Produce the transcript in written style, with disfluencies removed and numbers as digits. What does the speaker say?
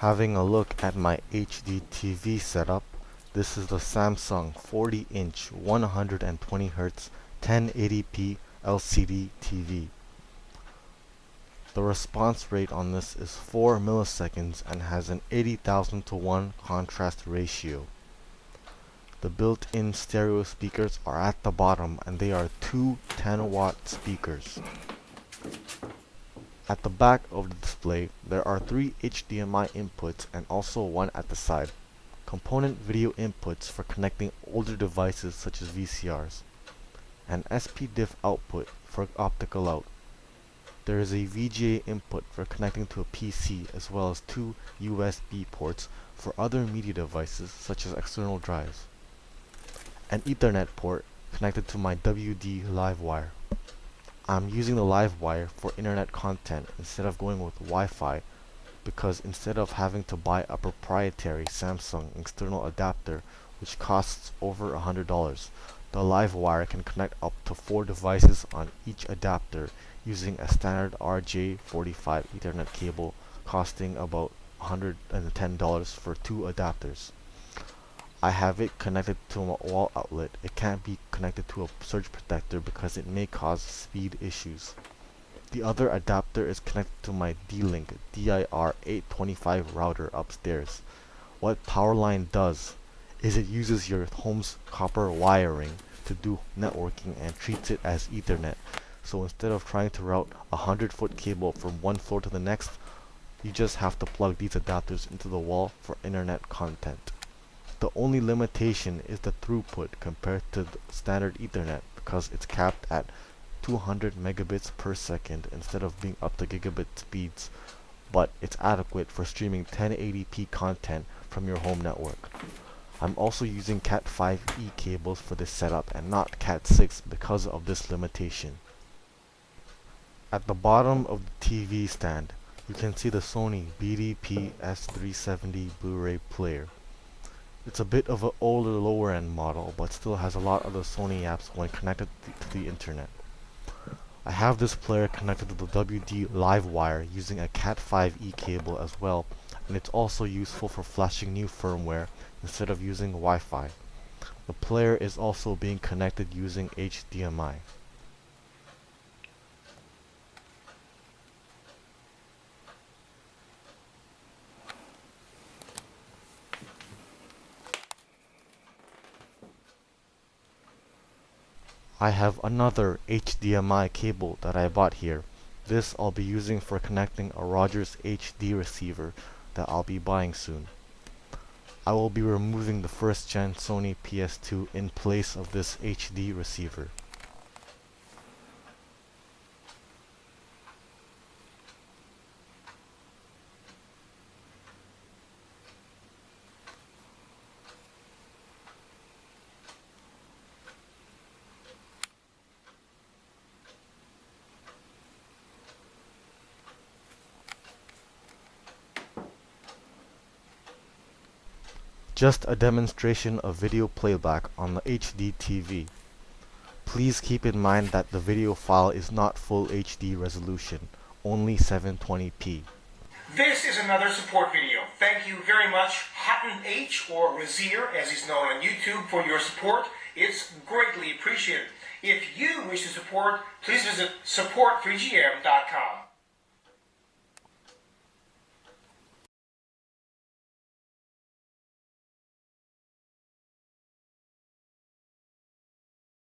Having a look at my HDTV setup, this is the Samsung 40-inch 120Hz 1080p LCD TV. The response rate on this is 4 milliseconds and has an 80,000 to 1 contrast ratio. The built-in stereo speakers are at the bottom and they are two 10-watt speakers. At the back of the display, there are 3 HDMI inputs and also one at the side. Component video inputs for connecting older devices such as VCRs. An SPDIF output for optical out. There is a VGA input for connecting to a PC as well as 2 USB ports for other media devices such as external drives. An Ethernet port connected to my WD Livewire. I'm using the Livewire for internet content instead of going with Wi-Fi because instead of having to buy a proprietary Samsung external adapter which costs over $100, the Livewire can connect up to 4 devices on each adapter using a standard RJ45 Ethernet cable costing about $110 for 2 adapters. I have it connected to a wall outlet. It can't be connected to a surge protector because it may cause speed issues. The other adapter is connected to my D-Link DIR825 router upstairs. What Powerline does is it uses your home's copper wiring to do networking and treats it as Ethernet. So instead of trying to route a 100-foot cable from one floor to the next, you just have to plug these adapters into the wall for internet content. The only limitation is the throughput compared to the standard Ethernet because it's capped at 200 megabits per second instead of being up to gigabit speeds, but it's adequate for streaming 1080p content from your home network. I'm also using Cat5e cables for this setup and not Cat6 because of this limitation. At the bottom of the TV stand, you can see the Sony BDP S370 Blu-ray player. It's a bit of an older lower end model, but still has a lot of the Sony apps when connected to the internet. I have this player connected to the WD Livewire using a Cat5e cable as well, and it's also useful for flashing new firmware instead of using Wi-Fi. The player is also being connected using HDMI. I have another HDMI cable that I bought here. This I'll be using for connecting a Rogers HD receiver that I'll be buying soon. I will be removing the first gen Sony PS2 in place of this HD receiver. Just a demonstration of video playback on the HDTV. Please keep in mind that the video file is not full HD resolution, only 720p. This is another support video. Thank you very much, Hatton H, or Razear, as he's known on YouTube, for your support. It's greatly appreciated. If you wish to support, please visit support3gm.com.